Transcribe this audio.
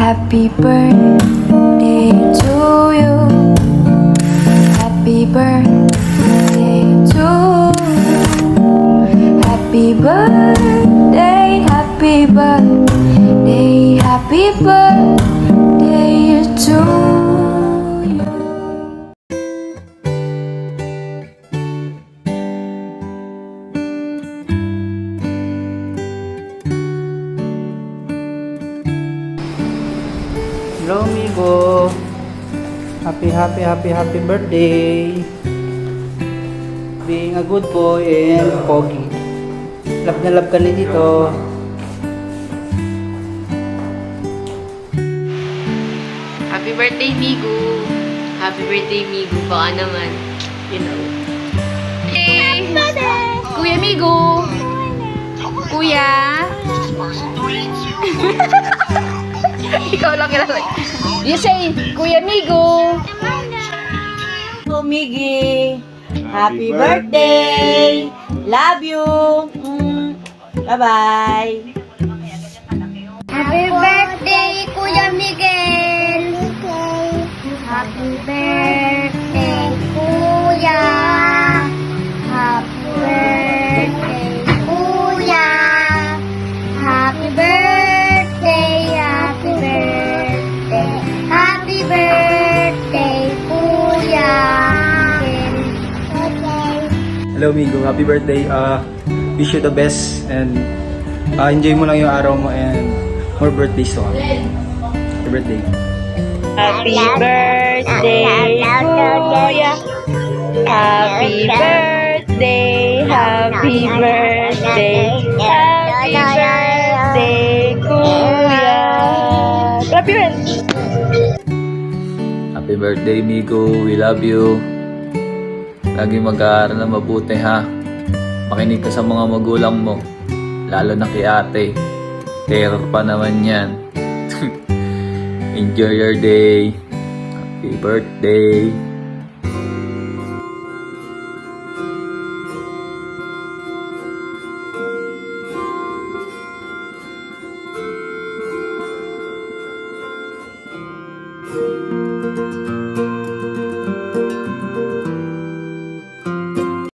Happy birthday to you. Happy birthday to you. Happy birthday, happy birthday, happy birthday to you. Hello, amigo. Happy birthday. Being a good boy and pogi. Love na love ka ni dito. Happy birthday, Migu! Happy birthday, Migu. Baka naman, you know. Hey! Kuya Migu! Kuya! Ikaw lang kilala. You say, Kuya Migu! Miggy, happy birthday! Love you! Bye-bye! Happy birthday, Kuya Miguel! Happy birthday, Kuya! Happy birthday, Kuya! Happy birthday, happy birthday, happy birthday, Kuya! Hello, Migo. Happy birthday. Wish you the best and enjoy mo lang yung araw mo and more birthdays to come. Happy birthday. Happy birthday, Kuya! Happy birthday, happy birthday, happy birthday, Kuya! Clap your hands! Happy birthday, Migo. We love you. Lagi mag-aaral na mabuti, ha? Makinig ka sa mga magulang mo. Lalo na kay ate. Terror pa naman yan. Enjoy your day. Happy birthday.